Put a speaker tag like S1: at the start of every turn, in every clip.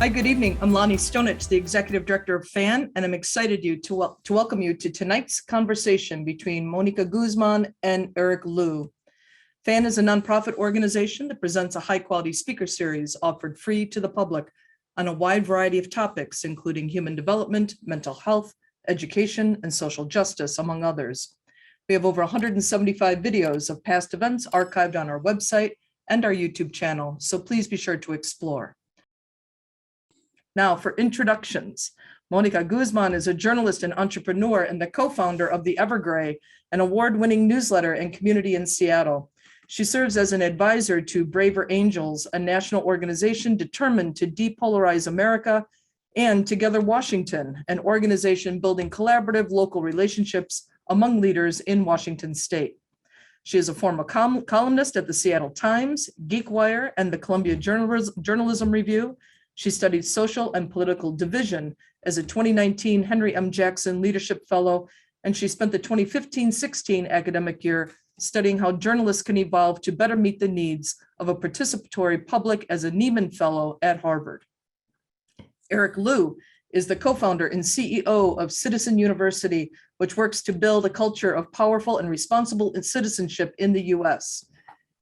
S1: Hi, good evening. I'm Lonnie Stonich, the Executive Director of FAN, and I'm excited to welcome you to tonight's conversation between Mónica Guzmán and Eric Liu. FAN is a nonprofit organization that presents a high-quality speaker series offered free to the public on a wide variety of topics, including human development, mental health, education, and social justice, among others. We have over 175 videos of past events archived on our website and our YouTube channel, so please be sure to explore. Now for introductions. Mónica Guzmán is a journalist and entrepreneur and the co-founder of the Evergrey, an award-winning newsletter and community in Seattle. She serves as an advisor to Braver Angels, a national organization determined to depolarize America, and Together Washington, an organization building collaborative local relationships among leaders in Washington state. She is a former columnist at the Seattle Times, GeekWire, and the Columbia Journalism Review. She studied social and political division as a 2019 Henry M. Jackson Leadership Fellow, and she spent the 2015-16 academic year studying how journalists can evolve to better meet the needs of a participatory public as a Nieman Fellow at Harvard. Eric Liu is the co-founder and CEO of Citizen University, which works to build a culture of powerful and responsible citizenship in the U.S.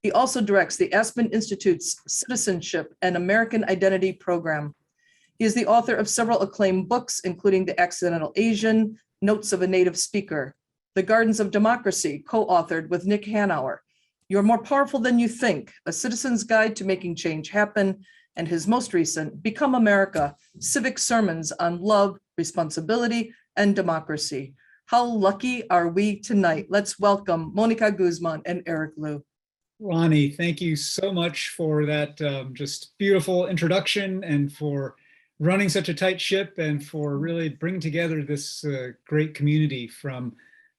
S1: He also directs the Aspen Institute's Citizenship and American Identity program. He is the author of several acclaimed books, including The Accidental Asian, Notes of a Native Speaker, The Gardens of Democracy, co-authored with Nick Hanauer, You're More Powerful Than You Think, A Citizen's Guide to Making Change Happen, and his most recent, Become America, Civic Sermons on Love, Responsibility, and Democracy. How lucky are we tonight? Let's welcome Mónica Guzmán and Eric Liu.
S2: Lonnie, thank you so much for that just beautiful introduction and for running such a tight ship and for really bringing together this great community from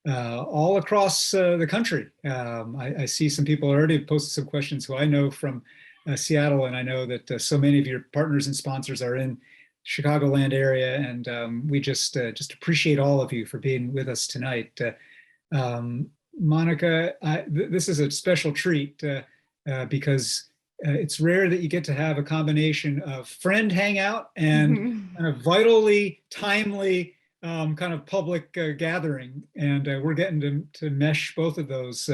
S2: all across the country. I see some people already have posted some questions who I know from Seattle, and I know that so many of your partners and sponsors are in Chicagoland area, and we just appreciate all of you for being with us tonight. Mónica, this is a special treat because it's rare that you get to have a combination of friend hangout and kind of vitally timely kind of public gathering, and we're getting to mesh both of those.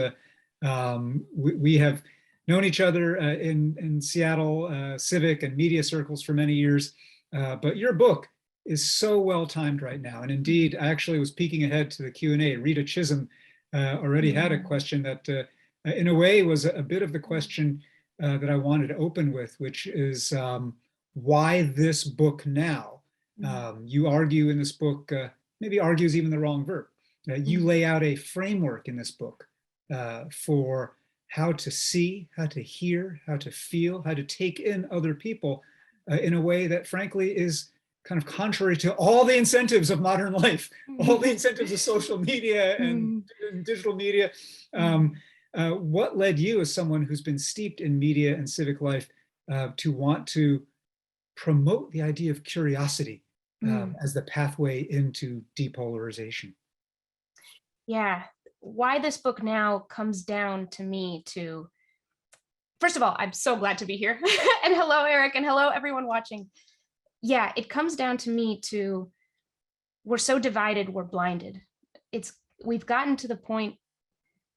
S2: We have known each other in Seattle civic and media circles for many years, but your book is so well timed right now. And indeed, I actually was peeking ahead to the Q&A. Rita Chisholm already had a question that in a way was a bit of the question that I wanted to open with, which is why this book now? You argue in this book, maybe argue is even the wrong verb. You lay out a framework in this book for how to see, how to hear, how to feel, how to take in other people in a way that frankly is kind of contrary to all the incentives of modern life, all the incentives of social media and digital media. What led you, as someone who's been steeped in media and civic life, to want to promote the idea of curiosity as the pathway into depolarization?
S3: Yeah, why this book now comes down to me to, first of all, I'm so glad to be here. And hello, Eric, and hello, everyone watching. Yeah, it comes down to me to, we're so divided, we're blinded. We've gotten to the point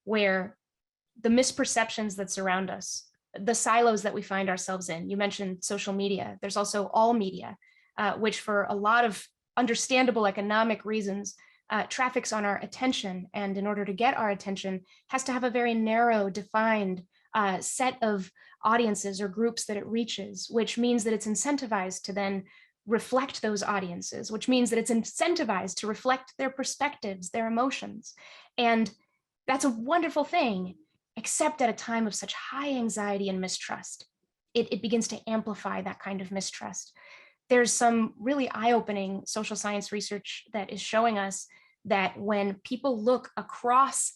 S3: where the misperceptions that surround us, the silos that we find ourselves in, you mentioned social media, there's also all media, which for a lot of understandable economic reasons, traffics on our attention, and in order to get our attention has to have a very narrow, defined set of audiences or groups that it reaches, which means that it's incentivized to then reflect those audiences, which means that it's incentivized to reflect their perspectives, their emotions. And that's a wonderful thing, except at a time of such high anxiety and mistrust. It begins to amplify that kind of mistrust. There's some really eye-opening social science research that is showing us that when people look across,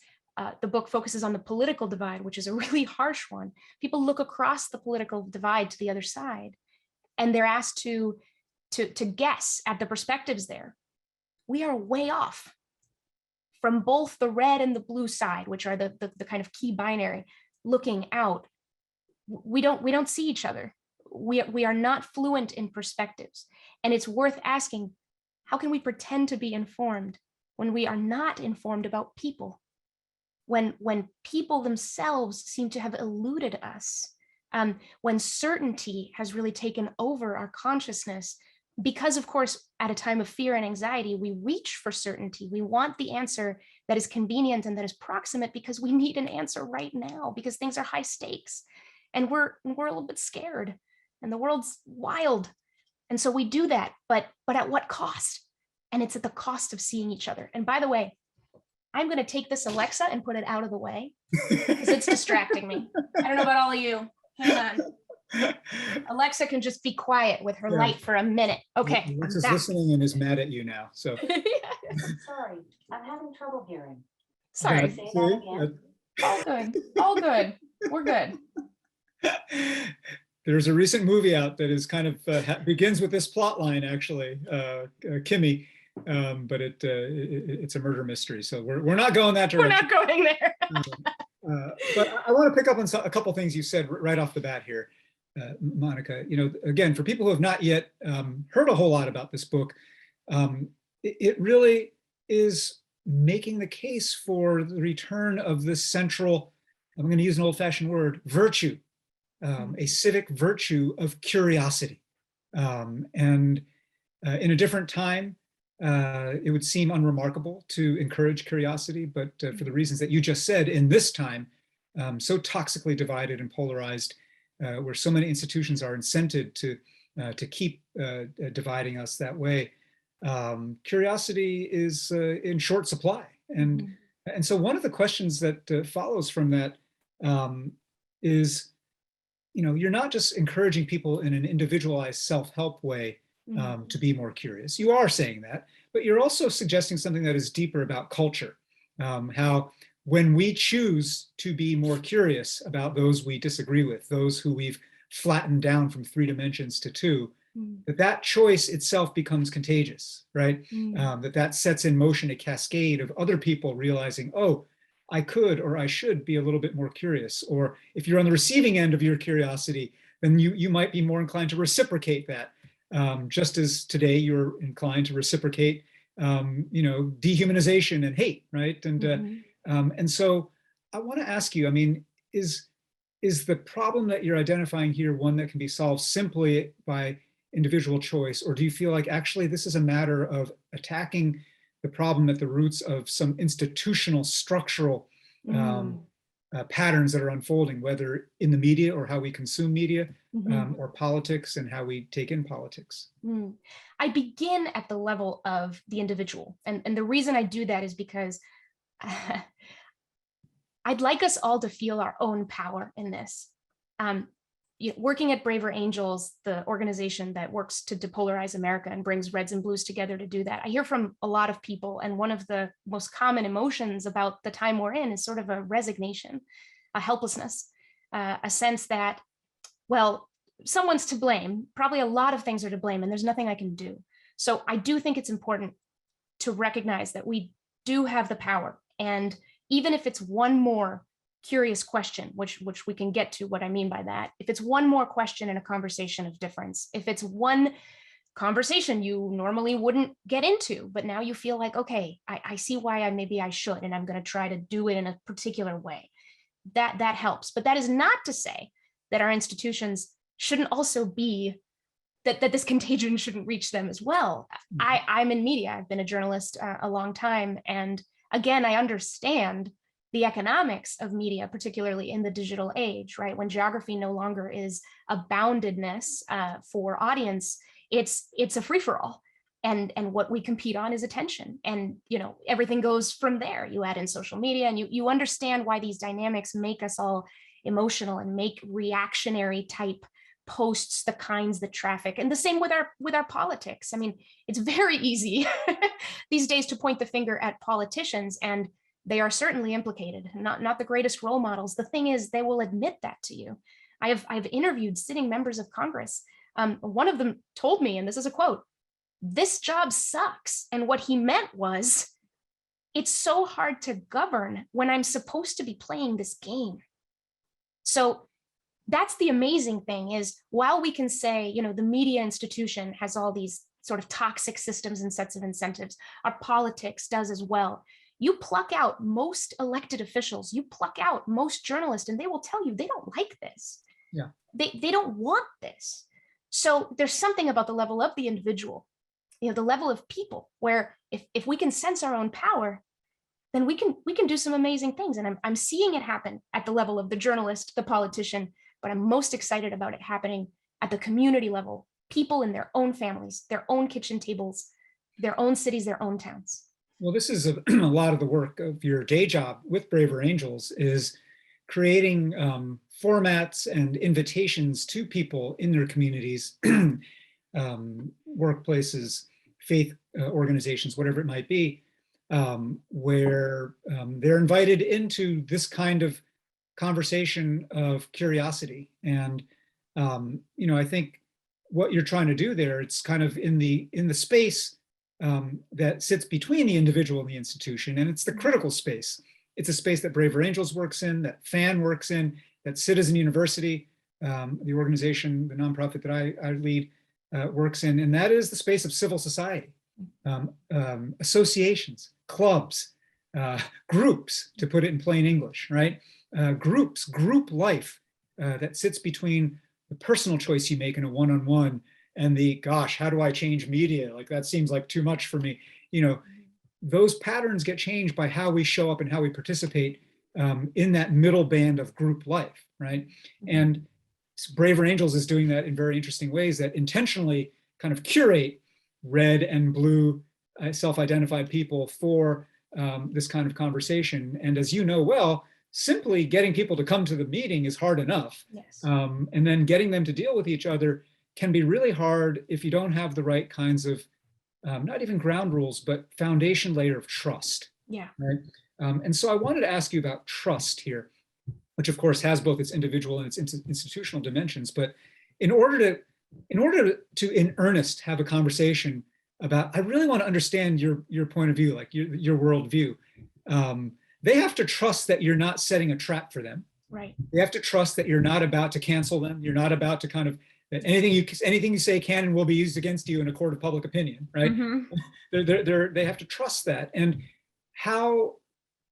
S3: the book focuses on the political divide, which is a really harsh one. People look across the political divide to the other side, and they're asked to guess at the perspectives there. We are way off from both the red and the blue side, which are the kind of key binary. Looking out, we don't see each other. we are not fluent in perspectives. And it's worth asking, how can we pretend to be informed when we are not informed about people? When people themselves seem to have eluded us, when certainty has really taken over our consciousness, because of course, at a time of fear and anxiety, we reach for certainty. We want the answer that is convenient and that is proximate because we need an answer right now because things are high stakes and we're a little bit scared and the world's wild. And so we do that, but at what cost? And it's at the cost of seeing each other. And by the way, I'm going to take this Alexa and put it out of the way because it's distracting me. I don't know about all of you. Hang on. Alexa can just be quiet with her light for a minute. Okay.
S2: Alexa's listening and is mad at you now. So
S4: Sorry, I'm having trouble hearing.
S3: Sorry.
S4: Say that again.
S3: All good. All good. We're good.
S2: There's a recent movie out that is kind of begins with this plot line, actually, Kimmy, but it's a murder mystery. So we're not going that direction.
S3: We're not going there.
S2: But I want to pick up on a couple things you said right off the bat here, Monica. You know, again, for people who have not yet heard a whole lot about this book, it really is making the case for the return of this central, I'm going to use an old-fashioned word, virtue, a civic virtue of curiosity. And in a different time, it would seem unremarkable to encourage curiosity, but for the reasons that you just said, in this time, so toxically divided and polarized, where so many institutions are incented to keep dividing us that way, curiosity is in short supply. And so one of the questions that follows from that is, you know, you're not just encouraging people in an individualized self-help way to be more curious. You are saying that, but you're also suggesting something that is deeper about culture. How when we choose to be more curious about those we disagree with, those who we've flattened down from 3 dimensions to 2, that choice itself becomes contagious, right? That sets in motion a cascade of other people realizing, oh, I could or I should be a little bit more curious. Or if you're on the receiving end of your curiosity, then you might be more inclined to reciprocate that. Just as today you're inclined to reciprocate, you know, dehumanization and hate, right? And so I want to ask you, I mean, is the problem that you're identifying here one that can be solved simply by individual choice, or do you feel like actually this is a matter of attacking the problem at the roots of some institutional, structural patterns that are unfolding, whether in the media or how we consume media, or politics and how we take in politics?
S3: I begin at the level of the individual. And the reason I do that is because I'd like us all to feel our own power in this. Working at Braver Angels, the organization that works to depolarize America and brings reds and blues together to do that, I hear from a lot of people, and one of the most common emotions about the time we're in is sort of a resignation, a helplessness, a sense that, well, someone's to blame. Probably a lot of things are to blame, and there's nothing I can do. So I do think it's important to recognize that we do have the power. And even if it's one more curious question, which we can get to what I mean by that, if it's one more question in a conversation of difference, if it's one conversation you normally wouldn't get into, but now you feel like, okay, I see why maybe I should, and I'm going to try to do it in a particular way, that helps. But that is not to say that our institutions shouldn't also be, that this contagion shouldn't reach them as well. I'm in media. I've been a journalist a long time. And again, I understand the economics of media, particularly in the digital age, right? When geography no longer is a boundedness for audience, it's a free-for-all. And what we compete on is attention. And, you know, everything goes from there. You add in social media and you understand why these dynamics make us all emotional and make reactionary type posts the kinds that traffic. And the same with our politics. I mean, it's very easy these days to point the finger at politicians, and they are certainly implicated, not the greatest role models. The thing is, they will admit that to you. I've interviewed sitting members of Congress. One of them told me, and this is a quote, "This job sucks." And what he meant was, it's so hard to govern when I'm supposed to be playing this game. So that's the amazing thing is, while we can say, the media institution has all these sort of toxic systems and sets of incentives, our politics does as well. You pluck out most elected officials, you pluck out most journalists, and they will tell you they don't like this.
S2: Yeah.
S3: They don't want this. So there's something about the level of the individual, the level of people, where if we can sense our own power, then we can do some amazing things. And I'm seeing it happen at the level of the journalist, the politician, but I'm most excited about it happening at the community level, people in their own families, their own kitchen tables, their own cities, their own towns.
S2: Well, this is a lot of the work of your day job with Braver Angels, is creating formats and invitations to people in their communities, workplaces, faith organizations, whatever it might be, where they're invited into this kind of conversation of curiosity. And I think what you're trying to do there, it's kind of in the space that sits between the individual and the institution, and it's the critical space. It's a space that Braver Angels works in, that FAN works in, that Citizen University, the organization, the nonprofit that I lead, works in, and that is the space of civil society, associations, clubs, groups, to put it in plain English, right? Group life that sits between the personal choice you make in a one-on-one and the, gosh, how do I change media? Like, that seems like too much for me. Those patterns get changed by how we show up and how we participate in that middle band of group life, right? And Braver Angels is doing that in very interesting ways that intentionally kind of curate red and blue self-identified people for this kind of conversation. And as you know well, simply getting people to come to the meeting is hard enough.
S3: Yes.
S2: And then getting them to deal with each other can be really hard if you don't have the right kinds of, not even ground rules, but foundation layer of trust.
S3: Yeah.
S2: Right. And so I wanted to ask you about trust here, which of course has both its individual and its institutional dimensions. But in order to in earnest have a conversation about, I really want to understand your point of view, like your worldview. They have to trust that you're not setting a trap for them.
S3: Right. They
S2: have to trust that you're not about to cancel them. You're not about to kind of, that anything you say can and will be used against you in a court of public opinion, right? Mm-hmm. They have to trust that. And how,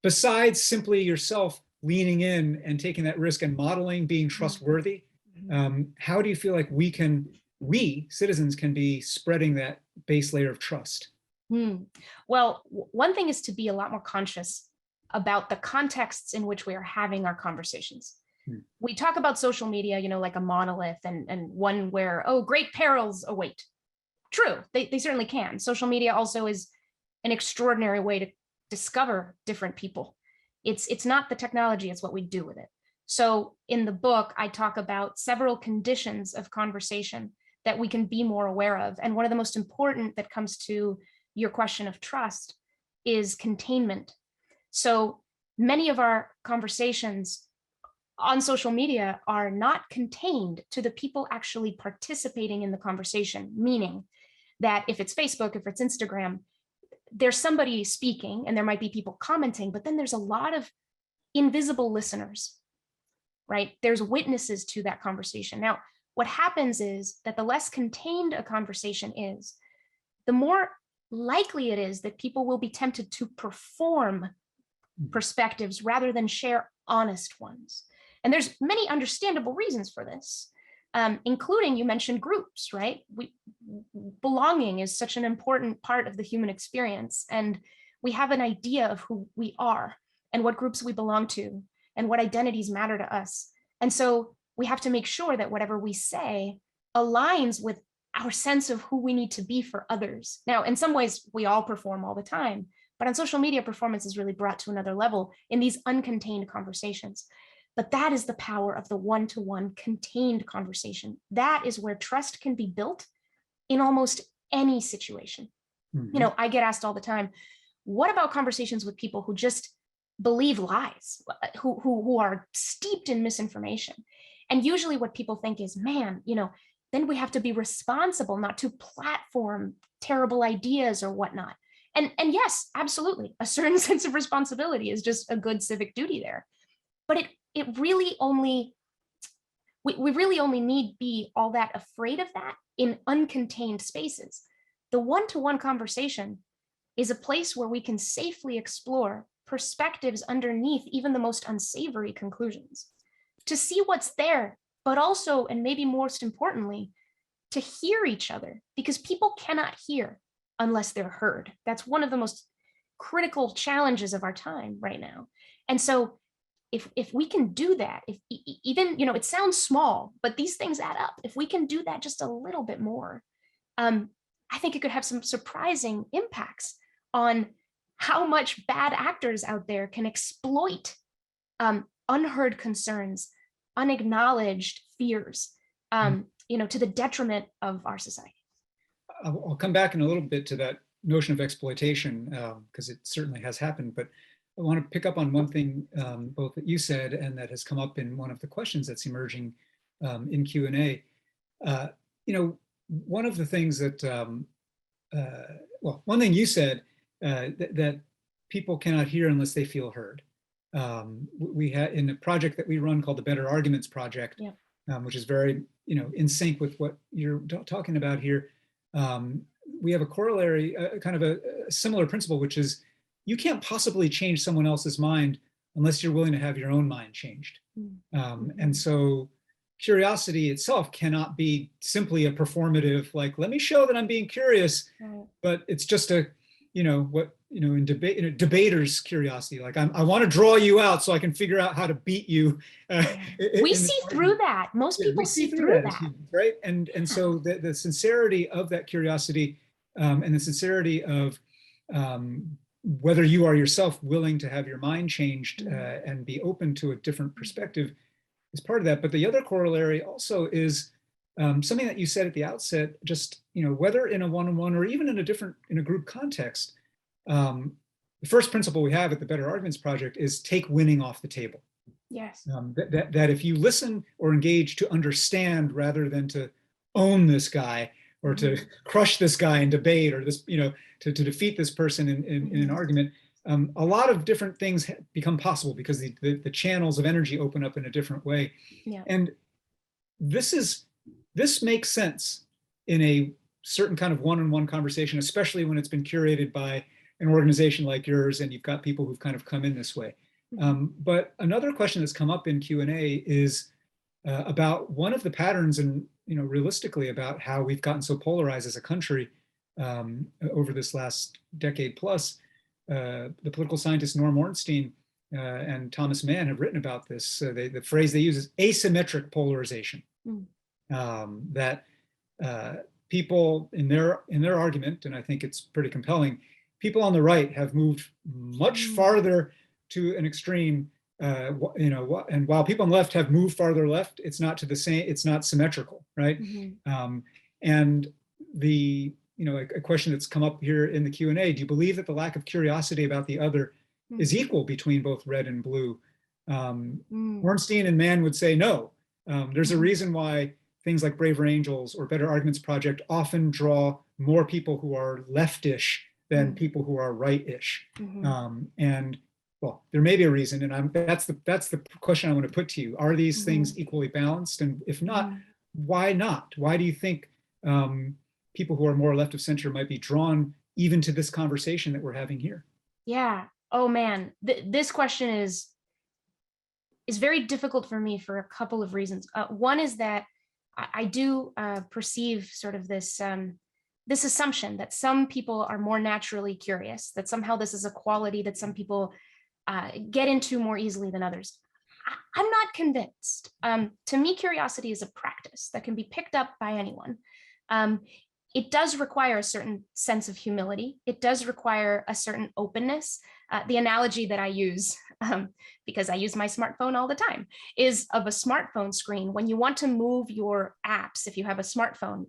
S2: besides simply yourself leaning in and taking that risk and modeling being trustworthy, how do you feel like we citizens can be spreading that base layer of trust?
S3: Well, one thing is to be a lot more conscious about the contexts in which we are having our conversations. We talk about social media, like a monolith and one where, great perils await. True, they certainly can. Social media also is an extraordinary way to discover different people. It's not the technology, it's what we do with it. So in the book, I talk about several conditions of conversation that we can be more aware of. And one of the most important that comes to your question of trust is containment. So many of our conversations on social media are not contained to the people actually participating in the conversation, meaning that if it's Facebook, if it's Instagram, there's somebody speaking and there might be people commenting, but then there's a lot of invisible listeners, right? There's witnesses to that conversation. Now, what happens is that the less contained a conversation is, the more likely it is that people will be tempted to perform perspectives rather than share honest ones. And there's many understandable reasons for this, including, you mentioned groups, right? Belonging is such an important part of the human experience. And we have an idea of who we are and what groups we belong to and what identities matter to us. And so we have to make sure that whatever we say aligns with our sense of who we need to be for others. Now, in some ways, we all perform all the time, but on social media, performance is really brought to another level in these uncontained conversations. But that is the power of the one-to-one contained conversation. That is where trust can be built in almost any situation. Mm-hmm. I get asked all the time, what about conversations with people who just believe lies, who are steeped in misinformation? And usually what people think is, man, then we have to be responsible not to platform terrible ideas or whatnot. And yes, absolutely. A certain sense of responsibility is just a good civic duty there. But it really only we really only need be all that afraid of that in uncontained spaces. The one-to-one conversation is a place where we can safely explore perspectives underneath even the most unsavory conclusions, to see what's there, but also, and maybe most importantly, to hear each other, because people cannot hear unless they're heard. That's one of the most critical challenges of our time right now. And so if we can do that, if even, it sounds small, but these things add up. If we can do that just a little bit more, I think it could have some surprising impacts on how much bad actors out there can exploit unheard concerns, unacknowledged fears, to the detriment of our society.
S2: I'll come back in a little bit to that notion of exploitation, because it certainly has happened, but I want to pick up on one thing both that you said and that has come up in one of the questions that's emerging in Q&A. One of the things that, one thing you said that people cannot hear unless they feel heard. We had in a project that we run called the Better Arguments Project, which is very, in sync with what you're talking about here. We have a corollary, kind of a similar principle, which is you can't possibly change someone else's mind unless you're willing to have your own mind changed. And so curiosity itself cannot be simply a performative, like, let me show that I'm being curious, but it's just a, in debate, debaters' curiosity, like I want to draw you out so I can figure out how to beat you.
S3: We see through that. Most people see through that.
S2: Right? And so the sincerity of that curiosity and the sincerity of whether you are yourself willing to have your mind changed and be open to a different perspective is part of that. But the other corollary also is something that you said at the outset, just, whether in a one-on-one or even in a group context, the first principle we have at the Better Arguments Project is take winning off the table.
S3: Yes.
S2: That if you listen or engage to understand rather than to own this guy or to crush this guy in debate or this, to defeat this person in an argument, a lot of different things become possible because the channels of energy open up in a different way.
S3: Yeah.
S2: And this makes sense in a certain kind of one-on-one conversation, especially when it's been curated by an organization like yours and you've got people who've kind of come in this way. But another question that's come up in Q&A is about one of the patterns and, realistically about how we've gotten so polarized as a country over this last decade plus. The political scientists Norm Ornstein and Thomas Mann have written about this. The phrase they use is asymmetric polarization. That people in their argument, and I think it's pretty compelling, people on the right have moved much farther to an extreme, and while people on the left have moved farther left, it's not to the same, it's not symmetrical, right? And a question that's come up here in the Q&A, do you believe that the lack of curiosity about the other is equal between both red and blue? Ornstein and Mann would say no. There's a reason why things like Braver Angels or Better Arguments Project often draw more people who are leftish than people who are right-ish. And well, there may be a reason, and that's the question I want to put to you. Are these things equally balanced? And if not, why not? Why do you think people who are more left of center might be drawn even to this conversation that we're having here?
S3: Yeah. Oh man, this question is very difficult for me for a couple of reasons. One is that I do perceive sort of this assumption that some people are more naturally curious, that somehow this is a quality that some people get into more easily than others. I'm not convinced. To me, curiosity is a practice that can be picked up by anyone. It does require a certain sense of humility. It does require a certain openness. The analogy that I use, because I use my smartphone all the time, is of a smartphone screen. When you want to move your apps, if you have a smartphone,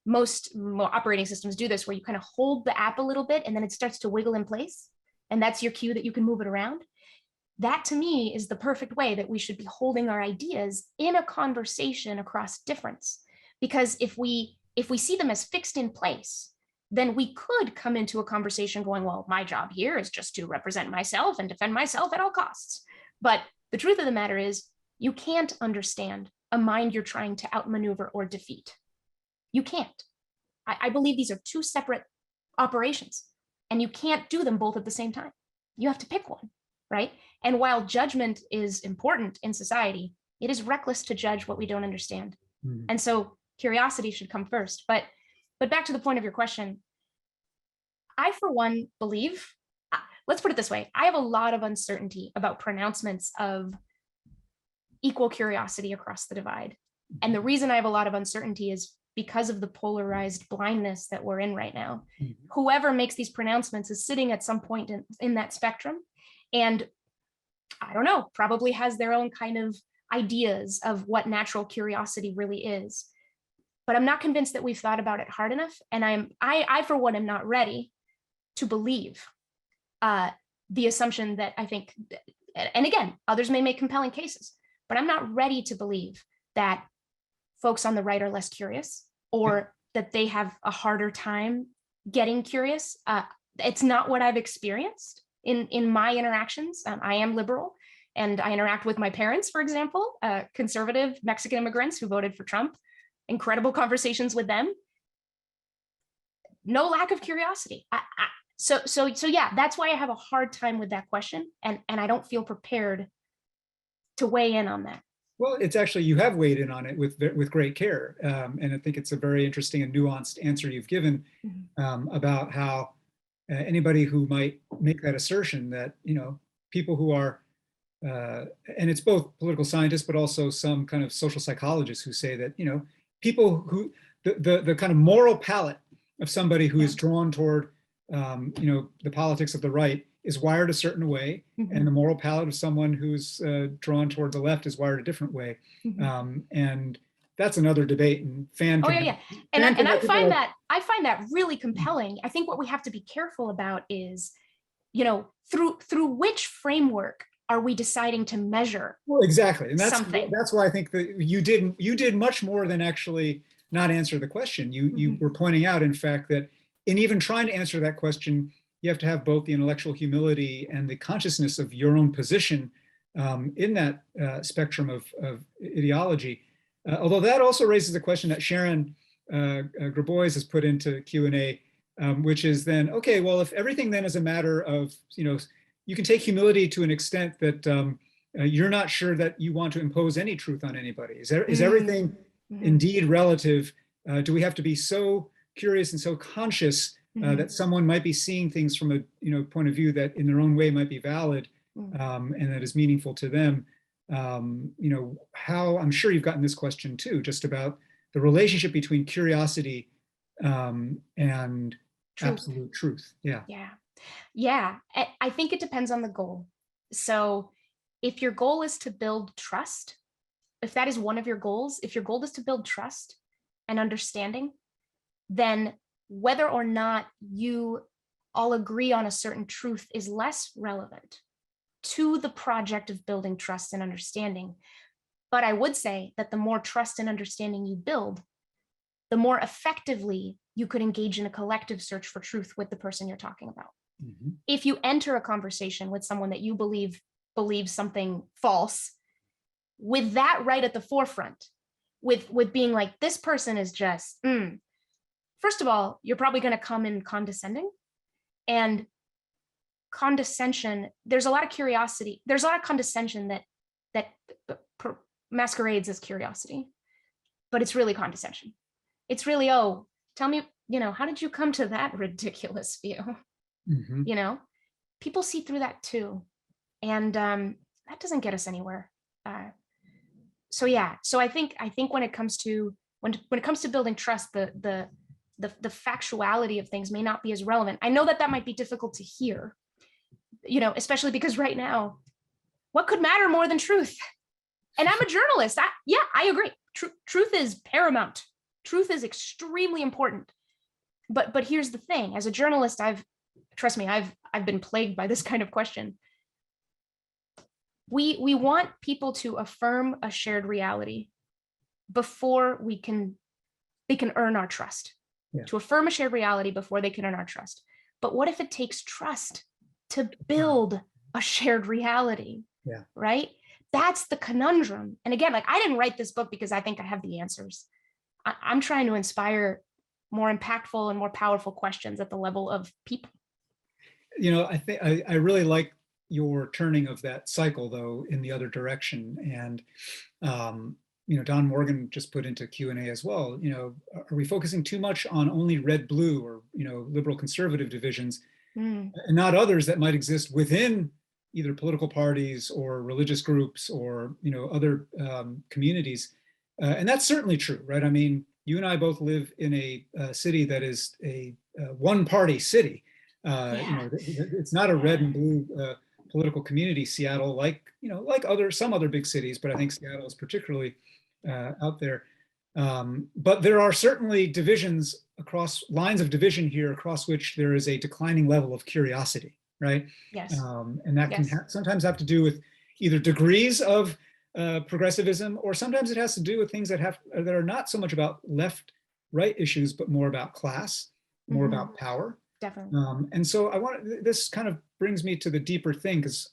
S3: most operating systems do this, where you kind of hold the app a little bit and then it starts to wiggle in place. And that's your cue that you can move it around. That to me is the perfect way that we should be holding our ideas in a conversation across difference. Because if we see them as fixed in place, then we could come into a conversation going, well, my job here is just to represent myself and defend myself at all costs. But the truth of the matter is, you can't understand a mind you're trying to outmaneuver or defeat. You can't. I believe these are two separate operations, and you can't do them both at the same time. You have to pick one, right? And while judgment is important in society, it is reckless to judge what we don't understand.
S2: Mhm.
S3: And so curiosity should come first. But back to the point of your question, I, for one, believe, let's put it this way, I have a lot of uncertainty about pronouncements of equal curiosity across the divide. And the reason I have a lot of uncertainty is because of the polarized blindness that we're in right now.
S2: Mhm.
S3: Whoever makes these pronouncements is sitting at some point in that spectrum. And I don't know, probably has their own kind of ideas of what natural curiosity really is. But I'm not convinced that we've thought about it hard enough. And I for one, am not ready to believe the assumption that I think, and again, others may make compelling cases, but I'm not ready to believe that folks on the right are less curious, or that they have a harder time getting curious. It's not what I've experienced in my interactions. I am liberal, and I interact with my parents, for example, conservative Mexican immigrants who voted for Trump. Incredible conversations with them. No lack of curiosity. So yeah, that's why I have a hard time with that question, and I don't feel prepared to weigh in on that.
S2: Well, it's actually, you have weighed in on it with great care. And I think it's a very interesting and nuanced answer you've given about how anybody who might make that assertion that, people who are, and it's both political scientists, but also some kind of social psychologists who say that, people who, the kind of moral palate of somebody who is drawn toward, the politics of the right is wired a certain way, and the moral palate of someone who's drawn toward the left is wired a different way. And that's another debate. And
S3: And I find that really compelling. I think what we have to be careful about is, through which framework are we deciding to measure?
S2: Well, exactly, and
S3: something?
S2: That's why I think that you did much more than actually not answer the question. You were pointing out, in fact, that in even trying to answer that question, you have to have both the intellectual humility and the consciousness of your own position in that spectrum of ideology. Although that also raises a question that Sharon Grabois has put into Q&A, which is then, okay, well, if everything then is a matter of, you can take humility to an extent that you're not sure that you want to impose any truth on anybody. Is everything indeed relative? Do we have to be so curious and so conscious that someone might be seeing things from a point of view that in their own way might be valid and that is meaningful to them? How, I'm sure you've gotten this question too, just about the relationship between curiosity and absolute truth.
S3: Yeah. I think it depends on the goal. So if your goal is to build trust, if that is one of your goals, if your goal is to build trust and understanding, then whether or not you all agree on a certain truth is less relevant to the project of building trust and understanding. But I would say that the more trust and understanding you build, the more effectively you could engage in a collective search for truth with the person you're talking about. If you enter a conversation with someone that you believes something false, with that right at the forefront, with being like, this person is just, first of all, you're probably going to come in condescending, and condescension, there's a lot of curiosity. There's a lot of condescension that masquerades as curiosity, but it's really condescension. It's really, oh, tell me, how did you come to that ridiculous view? People see through that too. And that doesn't get us anywhere. So I think when it comes to building trust, the factuality of things may not be as relevant. I know that might be difficult to hear, especially because right now, what could matter more than truth? And I'm a journalist. I agree. Truth is paramount. Truth is extremely important. But here's the thing: as a journalist, trust me, I've been plagued by this kind of question. We want people to affirm a shared reality before they can earn our trust. To affirm a shared reality before they can earn our trust. But what if it takes trust to build a shared reality? Right? that's the conundrum. And again, like I didn't write this book because I think I have the answers. I'm trying to inspire more impactful and more powerful questions at the level of people.
S2: You know, I think I really like your turning of that cycle, though, in the other direction. And you know, Don Morgan just put into Q&A as well, you know, are we focusing too much on only red-blue or, you know, liberal-conservative divisions and not others that might exist within either political parties or religious groups or, you know, other communities? And that's certainly true, right? I mean, you and I both live in a city that is a one-party city. You know, it's not a red and blue political community, Seattle, like, you know, like some other big cities, but I think Seattle is particularly out there. But there are certainly divisions across lines of division here across which there is a declining level of curiosity, right?
S3: Yes.
S2: And that can sometimes have to do with either degrees of progressivism, or sometimes it has to do with things that are not so much about left-right issues, but more about class, more about power.
S3: Definitely.
S2: And so this kind of brings me to the deeper thing, because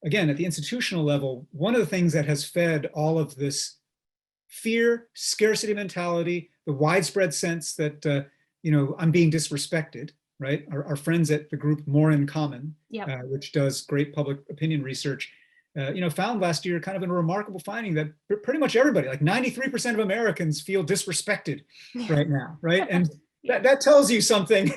S2: again, at the institutional level, one of the things that has fed all of this fear, scarcity mentality, the widespread sense that, you know, I'm being disrespected, right? Our friends at the group More in Common, which does great public opinion research, you know, found last year kind of a remarkable finding that pretty much everybody, like 93% of Americans, feel disrespected right now, right? And that tells you something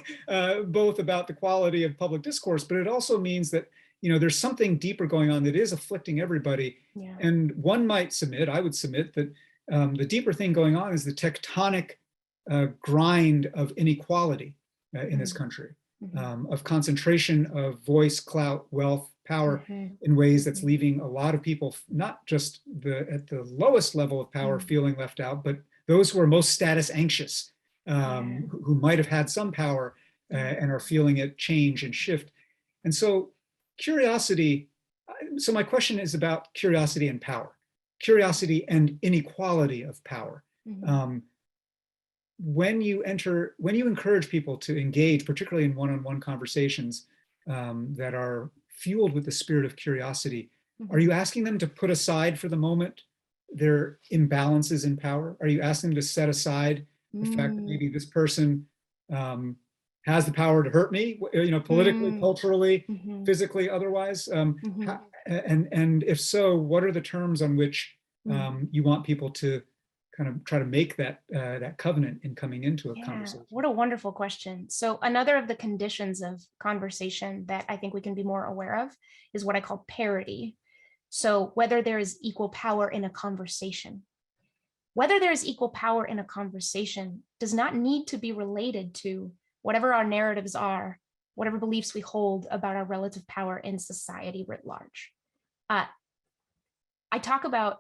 S2: both about the quality of public discourse, but it also means that, you know, there's something deeper going on that is afflicting everybody. And one might submit, I would submit, that the deeper thing going on is the tectonic grind of inequality in this country, of concentration of voice, clout, wealth, power in ways that's leaving a lot of people, not just at the lowest level of power feeling left out, but those who are most status anxious, who might have had some power and are feeling it change and shift. And so curiosity, so my question is about curiosity and power, curiosity and inequality of power. When you encourage people to engage, particularly in one-on-one conversations that are fueled with the spirit of curiosity, are you asking them to put aside for the moment their imbalances in power? Are you asking them to set aside the fact that maybe this person has the power to hurt me, you know, politically, culturally, physically, otherwise? And if so, what are the terms on which you want people to kind of try to make that covenant in coming into a conversation?
S3: What a wonderful question. So another of the conditions of conversation that I think we can be more aware of is what I call parity. So whether there is equal power in a conversation. Whether there is equal power in a conversation does not need to be related to whatever our narratives are, whatever beliefs we hold about our relative power in society writ large. I talk about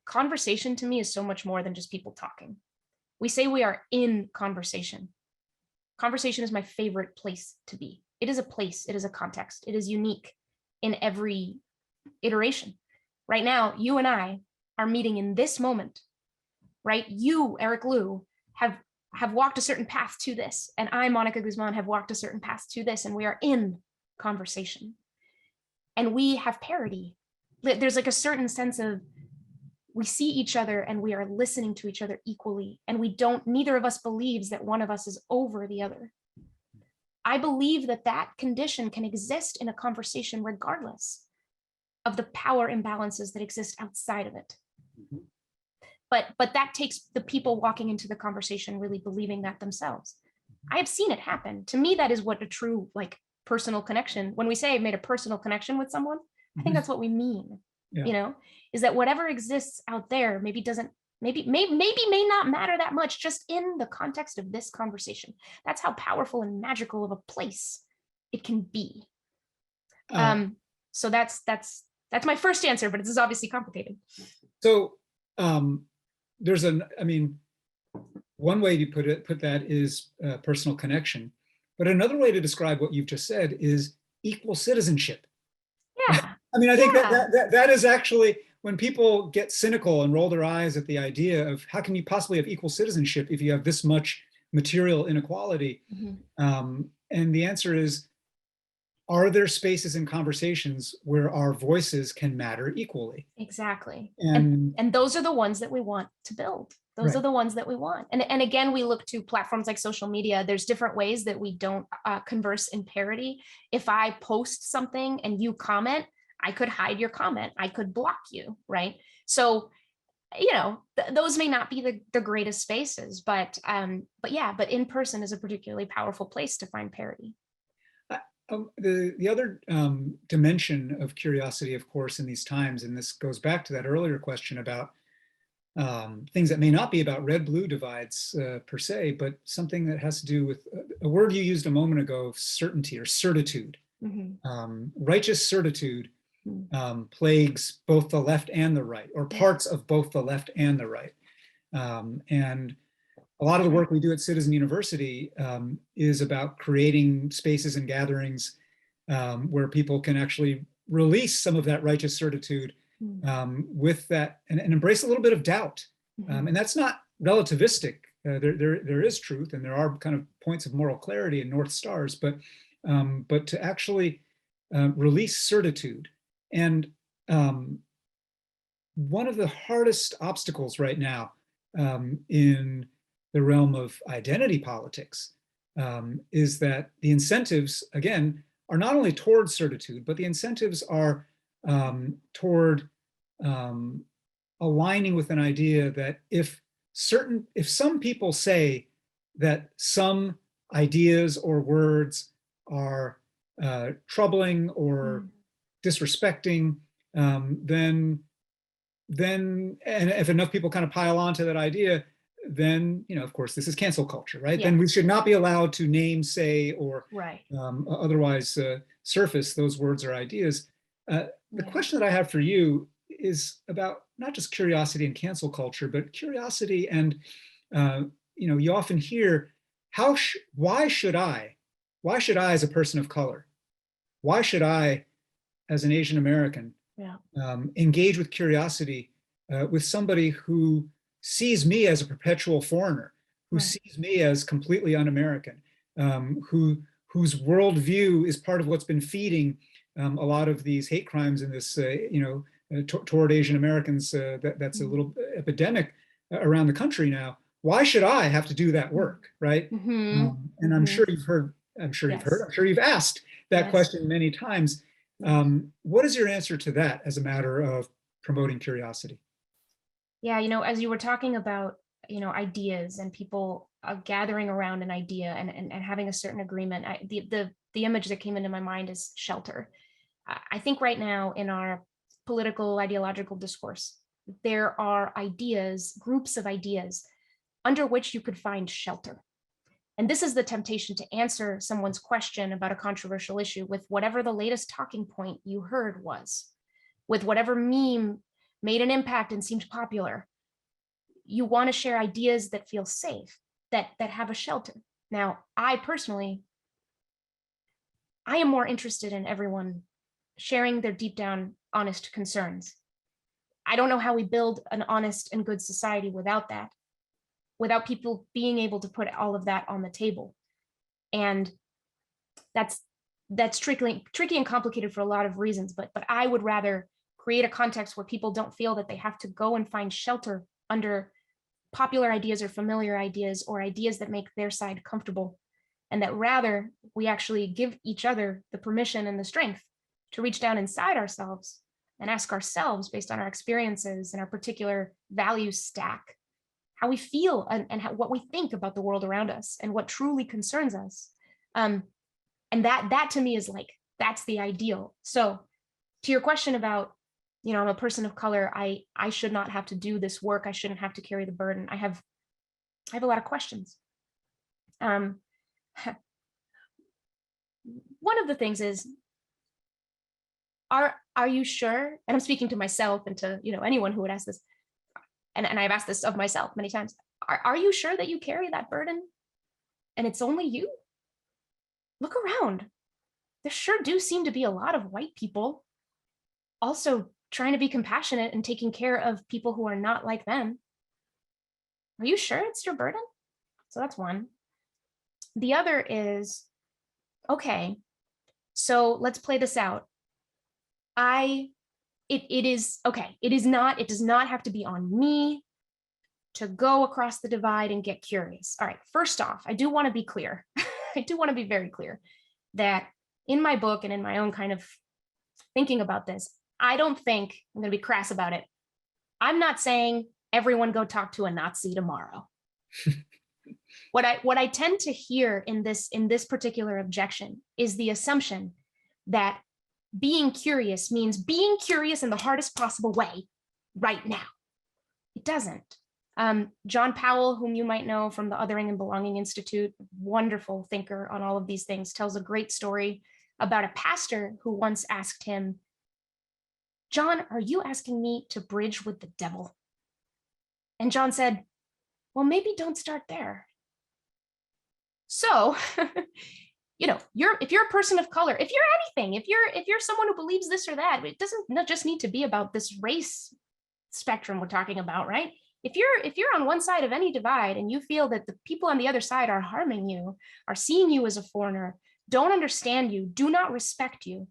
S3: conversation. To me is so much more than just people talking. We say we are in conversation. Conversation is my favorite place to be. It is a place, it is a context, it is unique in every iteration. Right now, you and I are meeting in this moment, right? You, Eric Liu, have walked a certain path to this, and I, Mónica Guzmán, have walked a certain path to this, and we are in conversation. And we have parity. There's like a certain sense of we see each other and we are listening to each other equally, and neither of us believes that one of us is over the other. I believe that that condition can exist in a conversation regardless of the power imbalances that exist outside of it. But that takes the people walking into the conversation really believing that themselves. I have seen it happen. To me, that is what a true like personal connection, when we say I've made a personal connection with someone, I think that's what we mean, you know, is that whatever exists out there maybe may not matter that much just in the context of this conversation. That's how powerful and magical of a place it can be. So that's my first answer, but this is obviously complicated.
S2: So one way to put that is personal connection, but another way to describe what you've just said is equal citizenship.
S3: Yeah.
S2: I mean, I think that is actually, when people get cynical and roll their eyes at the idea of how can you possibly have equal citizenship if you have this much material inequality? And the answer is, are there spaces in conversations where our voices can matter equally?
S3: Exactly.
S2: And
S3: And those are the ones that we want to build. Those
S2: Right.
S3: are the ones that we want. And again, we look to platforms like social media. There's different ways that we don't converse in parity. If I post something and you comment, I could hide your comment. I could block you, right? So, you know, those may not be the greatest spaces, but yeah, but in person is a particularly powerful place to find parity.
S2: The other dimension of curiosity, of course, in these times, and this goes back to that earlier question about things that may not be about red-blue divides per se, but something that has to do with a word you used a moment ago, certainty or certitude. Righteous certitude plagues both the left and the right, or parts of both the left and the right. And a lot of the work we do at Citizen University is about creating spaces and gatherings where people can actually release some of that righteous certitude with that and embrace a little bit of doubt. And that's not relativistic. There is truth, and there are kind of points of moral clarity and North Stars, but to actually release certitude. And one of the hardest obstacles right now in the realm of identity politics is that the incentives, again, are not only toward certitude, but the incentives are toward aligning with an idea that if some people say that some ideas or words are troubling or disrespecting, then and if enough people kind of pile onto that idea, then, you know, of course, this is cancel culture, right?
S3: Yeah.
S2: Then we should not be allowed to name, say, or
S3: Right.
S2: otherwise surface those words or ideas. The question that I have for you is about not just curiosity and cancel culture, but curiosity and, you know, you often hear, why should I as a person of color, why should I as an Asian American engage with curiosity with somebody who sees me as a perpetual foreigner, who sees me as completely un-American, whose worldview is part of what's been feeding a lot of these hate crimes in this, you know, toward Asian Americans. That's a little epidemic around the country now. Why should I have to do that work, right? And I'm sure you've heard. I'm sure you've asked that question many times. What is your answer to that as a matter of promoting curiosity?
S3: Yeah, you know, as you were talking about, you know, ideas and people gathering around an idea and having a certain agreement, the image that came into my mind is shelter. I think right now in our political ideological discourse, there are ideas, groups of ideas under which you could find shelter. And this is the temptation to answer someone's question about a controversial issue with whatever the latest talking point you heard was, with whatever meme made an impact and seemed popular. You want to share ideas that feel safe, that have a shelter. Now, I personally, I am more interested in everyone sharing their deep down honest concerns. I don't know how we build an honest and good society without that, without people being able to put all of that on the table. And that's tricky and complicated for a lot of reasons, but I would rather create a context where people don't feel that they have to go and find shelter under popular ideas or familiar ideas or ideas that make their side comfortable, and that rather we actually give each other the permission and the strength to reach down inside ourselves and ask ourselves, based on our experiences and our particular value stack, how we feel and what we think about the world around us and what truly concerns us. And that to me is like, that's the ideal. So to your question about, you know, I'm a person of color, I should not have to do this work. I shouldn't have to carry the burden. I have a lot of questions. One of the things is, are you sure? And I'm speaking to myself and to, you know, anyone who would ask this, and I've asked this of myself many times. Are you sure that you carry that burden? And it's only you? Look around. There sure do seem to be a lot of white people also trying to be compassionate and taking care of people who are not like them. Are you sure it's your burden? So that's one. The other is, okay, So let's play this out. It is okay. It does not have to be on me to go across the divide and get curious. All right, first off, I do want to be clear. I do want to be very clear that in my book and in my own kind of thinking about this, I don't think, I'm going to be crass about it, I'm not saying everyone go talk to a Nazi tomorrow. What I tend to hear in this particular objection is the assumption that being curious means being curious in the hardest possible way right now. It doesn't. John Powell, whom you might know from the Othering and Belonging Institute, wonderful thinker on all of these things, tells a great story about a pastor who once asked him, "John, are you asking me to bridge with the devil?" And John said, "Well, maybe don't start there." So, if you're a person of color, if you're anything, if you're someone who believes this or that, it doesn't not just need to be about this race spectrum we're talking about, right? If you're on one side of any divide and you feel that the people on the other side are harming you, are seeing you as a foreigner, don't understand you, do not respect you,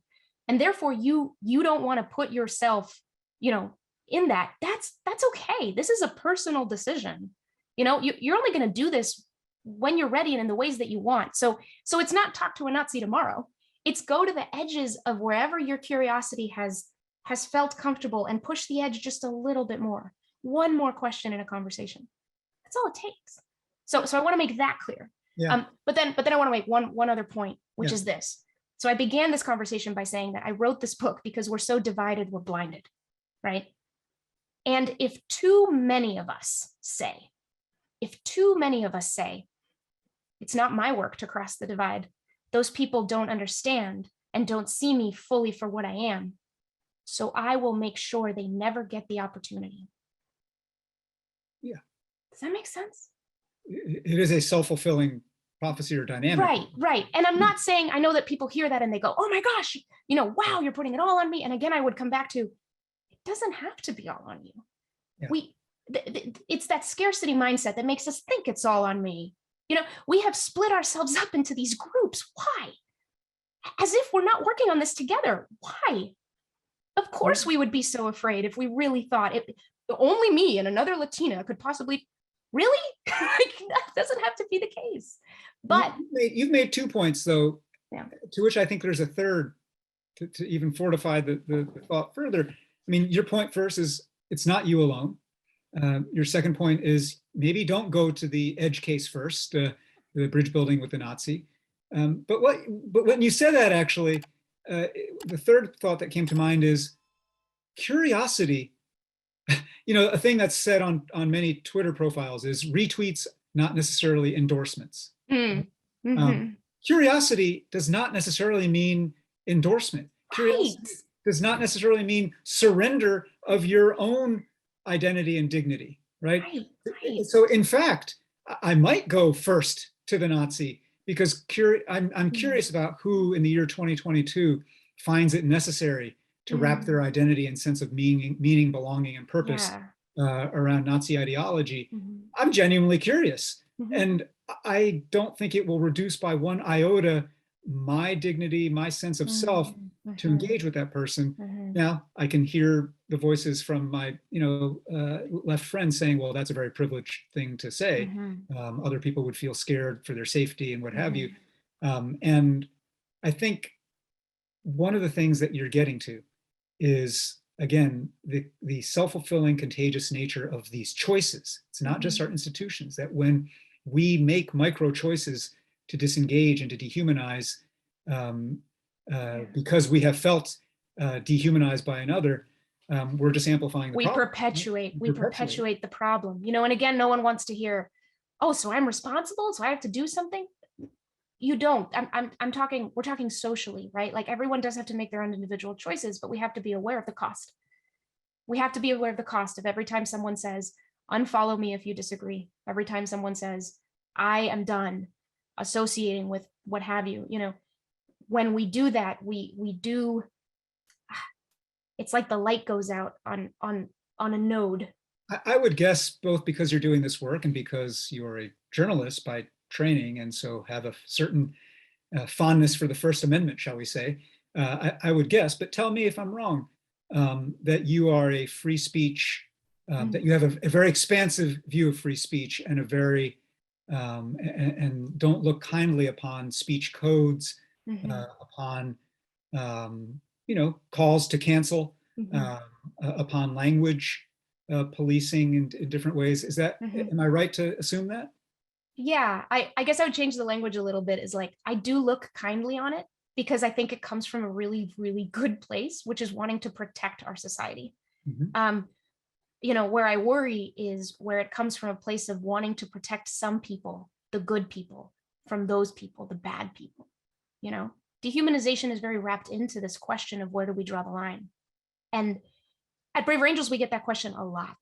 S3: and therefore you don't want to put yourself, in that's okay. This is a personal decision. You're only going to do this when you're ready and in the ways that you want. So it's not talk to a Nazi tomorrow. It's go to the edges of wherever your curiosity has felt comfortable and push the edge just a little bit more. One more question in a conversation. That's all it takes. So I want to make that clear.
S2: Yeah.
S3: But then I want to make one other point, which
S2: Yeah.
S3: is this. So I began this conversation by saying that I wrote this book because we're so divided, we're blinded, right? And if too many of us say, it's not my work to cross the divide, those people don't understand and don't see me fully for what I am, so I will make sure they never get the opportunity.
S2: Yeah.
S3: Does that make sense?
S2: It is a self-fulfilling prophecy or dynamic.
S3: Right. And I'm not saying, I know that people hear that and they go, oh my gosh, wow, you're putting it all on me. And again, I would come back to, it doesn't have to be all on you.
S2: Yeah.
S3: It's that scarcity mindset that makes us think it's all on me. We have split ourselves up into these groups. Why? As if we're not working on this together. Why? Of course we would be so afraid if we really thought only me and another Latina could possibly, really? That doesn't have to be the case. But
S2: you've made 2 points, though,
S3: yeah.
S2: To which I think there's a third to even fortify the thought further. I mean, your point first is it's not you alone. Your second point is maybe don't go to the edge case first, the bridge building with the Nazi. But when you said that, actually, the third thought that came to mind is curiosity. A thing that's said on many Twitter profiles is retweets, not necessarily endorsements.
S3: Mm-hmm.
S2: Curiosity does not necessarily mean endorsement. Curiosity does not necessarily mean surrender of your own identity and dignity, right? So in fact, I might go first to the Nazi because I'm curious about who in the year 2022 finds it necessary to wrap their identity and sense of meaning, belonging, and purpose around Nazi ideology. I'm genuinely curious. And I don't think it will reduce by one iota my dignity, my sense of self to engage with that person. Now, I can hear the voices from my left friends saying, well, that's a very privileged thing to say. Other people would feel scared for their safety and what have you. And I think one of the things that you're getting to is, again, the self-fulfilling, contagious nature of these choices. It's not just our institutions, that when we make micro choices to disengage and to dehumanize because we have felt dehumanized by another, we're just amplifying the problem.
S3: We perpetuate the problem. And again, no one wants to hear, oh, so I'm responsible, so I have to do something. You don't. We're talking socially, right? Like everyone does have to make their own individual choices, but we have to be aware of the cost. We have to be aware of the cost of every time someone says, unfollow me if you disagree. Every time someone says, I am done associating with what have you, when we do that, we do, it's like the light goes out on a node.
S2: I would guess both because you're doing this work and because you're a journalist by training and so have a certain fondness for the First Amendment, shall we say, I would guess, but tell me if I'm wrong, that you are a free speech, that you have a very expansive view of free speech and a very, and don't look kindly upon speech codes, upon, calls to cancel, upon language policing in different ways. Is that, am I right to assume that?
S3: Yeah, I guess I would change the language a little bit, is like, I do look kindly on it because I think it comes from a really, really good place, which is wanting to protect our society. Where I worry is where it comes from a place of wanting to protect some people, the good people, from those people, the bad people. Dehumanization is very wrapped into this question of where do we draw the line? And at Braver Angels, we get that question a lot.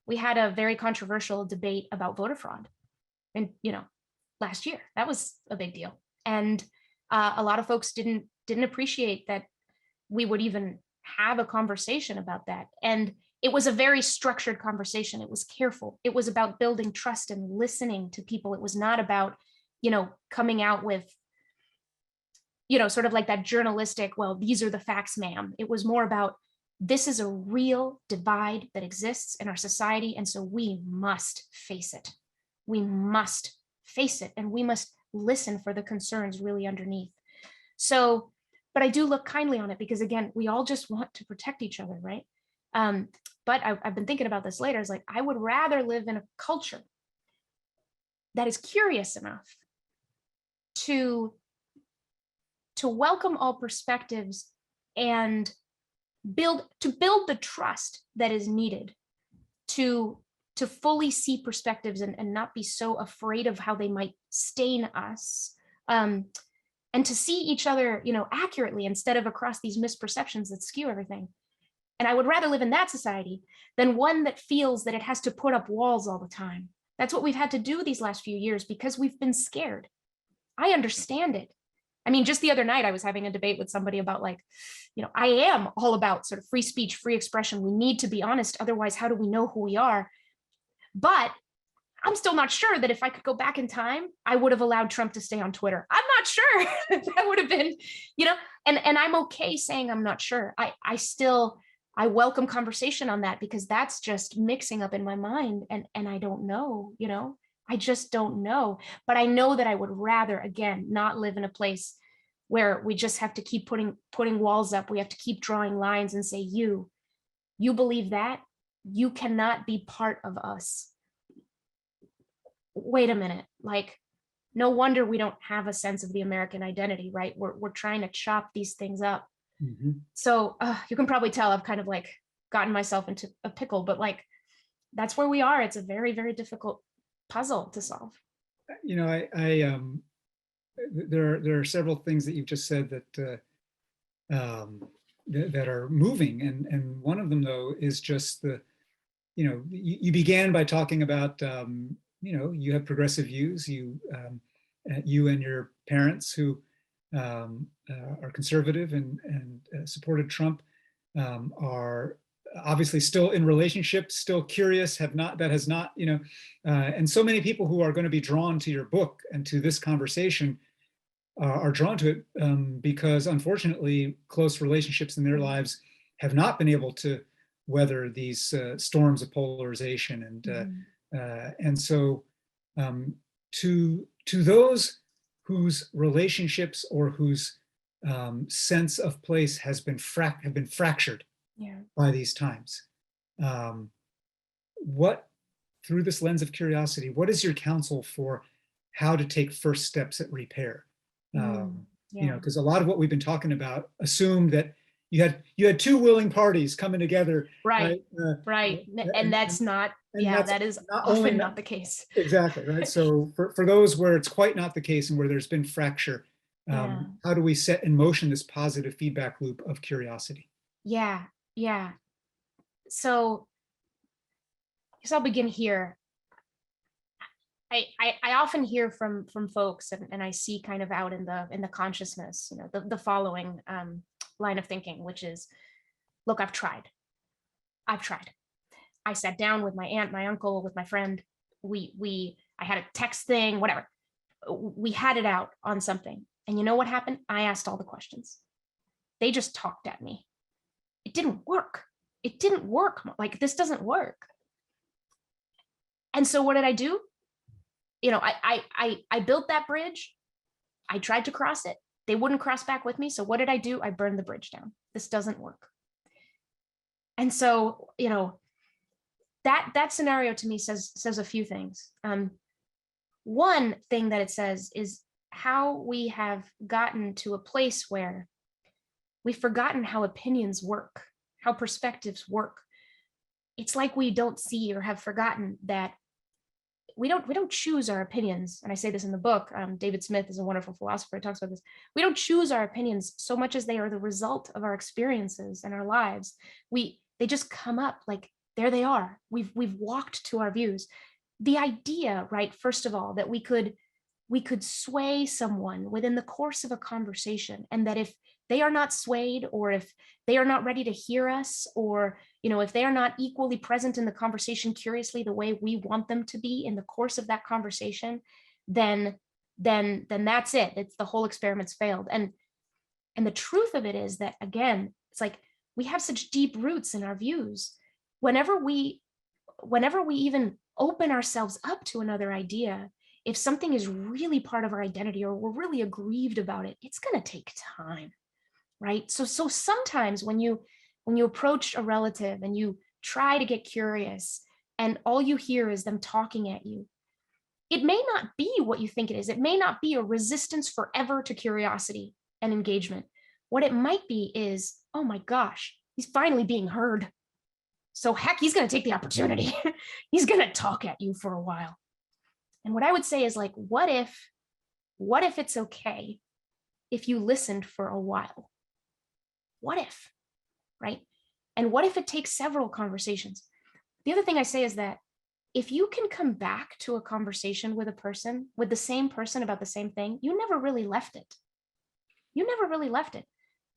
S3: We had a very controversial debate about voter fraud. And, last year, that was a big deal. And a lot of folks didn't appreciate that we would even have a conversation about that. And it was a very structured conversation. It was careful. It was about building trust and listening to people. It was not about, coming out with, sort of like that journalistic, well, these are the facts, ma'am. It was more about, this is a real divide that exists in our society. And so we must face it. We must face it, and we must listen for the concerns really underneath. So, but I do look kindly on it because, again, we all just want to protect each other, right? But I've been thinking about this later. It's like, I would rather live in a culture that is curious enough to welcome all perspectives and build the trust that is needed to fully see perspectives and not be so afraid of how they might stain us, and to see each other, accurately instead of across these misperceptions that skew everything. And I would rather live in that society than one that feels that it has to put up walls all the time. That's what we've had to do these last few years because we've been scared. I understand it. I mean, just the other night, I was having a debate with somebody about I am all about sort of free speech, free expression. We need to be honest. Otherwise, how do we know who we are? But I'm still not sure that if I could go back in time, I would have allowed Trump to stay on Twitter. I'm not sure. That would have been, and I'm okay saying I'm not sure. I welcome conversation on that because that's just mixing up in my mind. And I don't know, I just don't know. But I know that I would rather, again, not live in a place where we just have to keep putting walls up. We have to keep drawing lines and say, you believe that? You cannot be part of us. Wait a minute, no wonder we don't have a sense of the American identity, right? We're trying to chop these things up. So you can probably tell I've kind of gotten myself into a pickle, but that's where we are. It's a very, very difficult puzzle to solve.
S2: There are several things that you've just said that are moving, and one of them though is just you began by talking about you have progressive views, you and your parents who are conservative and supported Trump, are obviously still in relationships, still curious, and so many people who are going to be drawn to your book and to this conversation are drawn to it because unfortunately close relationships in their lives have not been able to weather these storms of polarization, and so to those whose relationships or whose sense of place have been fractured by these times, what, through this lens of curiosity, what is your counsel for how to take first steps at repair? Because a lot of what we've been talking about assumed that you had two willing parties coming together,
S3: right? And that's not, that is often not the case.
S2: Exactly, right? So for those where it's quite not the case and where there's been fracture, how do we set in motion this positive feedback loop of curiosity?
S3: Yeah. So I guess I'll begin here. I often hear from folks, and I see kind of out in the consciousness, the following line of thinking, which is, look, I've tried. I sat down with my aunt, my uncle, with my friend. I had a text thing, whatever. We had it out on something. And you know what happened? I asked all the questions. They just talked at me. It didn't work. It didn't work. Like, this doesn't work. And so what did I do? You know, I built that bridge. I tried to cross it. They wouldn't cross back with me. So what did I do? I burned the bridge down. This doesn't work. And so, you know, that scenario to me says a few things. One thing that it says is how we have gotten to a place where we've forgotten how opinions work, how perspectives work. It's like we don't see or have forgotten that we don't choose our opinions. And I say this in the book. David Smith is a wonderful philosopher. He talks about this. We don't choose our opinions so much as they are the result of our experiences and our lives. They just come up, like, there they are. We've walked to our views. The idea, right, first of all, that we could sway someone within the course of a conversation, and that if they are not swayed, or if they are not ready to hear us, or, you know, if they are not equally present in the conversation curiously the way we want them to be in the course of that conversation, then that's it. It's the whole experiment's failed. And the truth of it is that, again, it's like we have such deep roots in our views. Whenever we even open ourselves up to another idea, if something is really part of our identity, or we're really aggrieved about it, it's going to take time, right? So sometimes when you approach a relative and you try to get curious and all you hear is them talking at you, it may not be what you think it is. It may not be a resistance forever to curiosity and engagement. What it might be is, oh my gosh, he's finally being heard. So heck, he's going to take the opportunity. He's going to talk at you for a while. And what I would say is, like, what if it's okay if you listened for a while? What if, right? And what if it takes several conversations? The other thing I say is that if you can come back to a conversation with the same person about the same thing, you never really left it. You never really left it.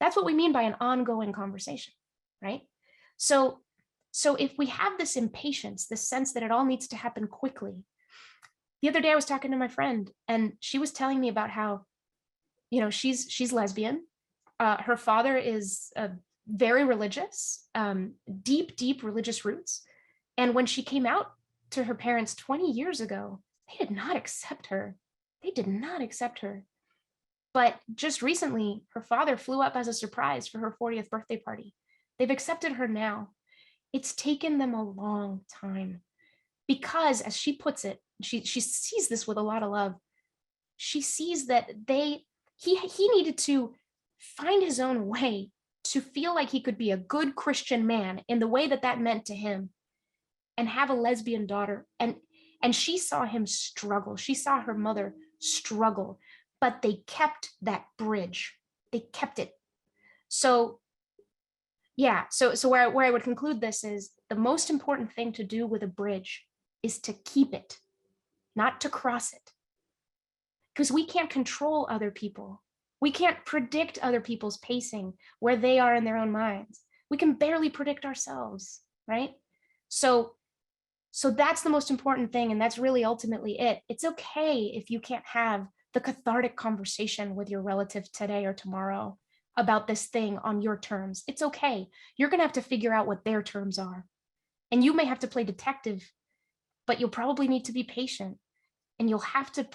S3: That's what we mean by an ongoing conversation, right? So if we have this impatience, this sense that it all needs to happen quickly. The other day I was talking to my friend, and she was telling me about how, you know, she's lesbian. Her father is very religious, deep religious roots. And when she came out to her parents 20 years ago, they did not accept her. They did not accept her. But just recently, her father flew up as a surprise for her 40th birthday party. They've accepted her now. It's taken them a long time because, as she puts it, she sees this with a lot of love. She sees that he needed to find his own way to feel like he could be a good Christian man in the way that meant to him, and have a lesbian daughter. And she saw him struggle. She saw her mother struggle, but they kept that bridge. They kept it. So yeah, so where I would conclude this is, the most important thing to do with a bridge is to keep it, not to cross it. Because we can't control other people. We can't predict other people's pacing, where they are in their own minds. We can barely predict ourselves, right? So that's the most important thing, and that's really ultimately it. It's okay if you can't have the cathartic conversation with your relative today or tomorrow about this thing on your terms. It's okay. You're going to have to figure out what their terms are. And you may have to play detective, but you'll probably need to be patient. And you'll have to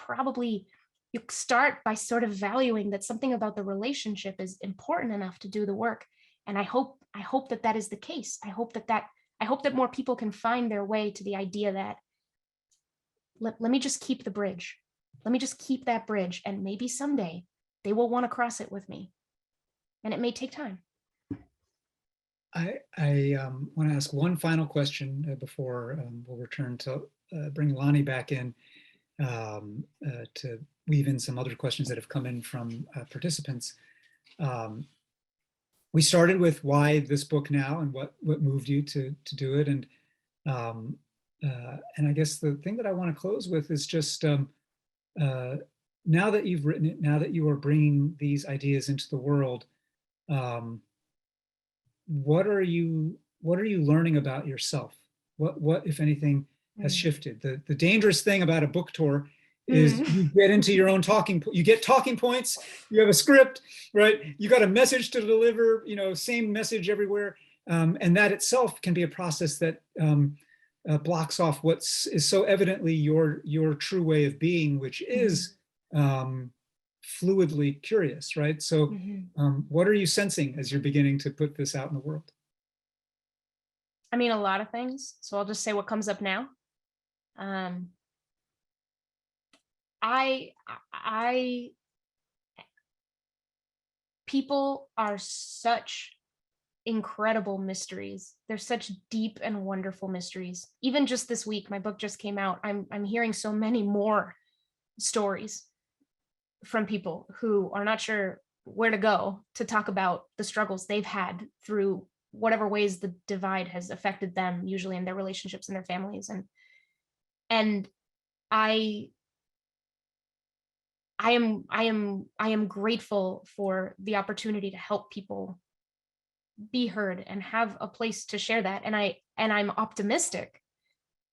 S3: you start by sort of valuing that something about the relationship is important enough to do the work. And I hope that is the case. I hope that more people can find their way to the idea that let me just keep the bridge. Let me just keep that bridge. And maybe someday they will want to cross it with me. And it may take time.
S2: I want to ask one final question before we'll return to bring Lonnie back in to weave in some other questions that have come in from participants. We started with why this book now, and what moved you to do it, and I guess the thing that I want to close with is just now that you've written it, now that you are bringing these ideas into the world, what are you learning about yourself? What if anything has shifted? The dangerous thing about a book tour is you get into your own you get talking points, you have a script, right? You got a message to deliver, same message everywhere. And that itself can be a process that blocks off is so evidently your true way of being, which is fluidly curious, right? So what are you sensing as you're beginning to put this out in the world?
S3: I mean, a lot of things. So I'll just say what comes up now. People are such incredible mysteries. They're such deep and wonderful mysteries. Even just this week, my book just came out. I'm hearing so many more stories from people who are not sure where to go to talk about the struggles they've had through whatever ways the divide has affected them, usually in their relationships and their families. And I am grateful for the opportunity to help people be heard and have a place to share that. And I'm optimistic.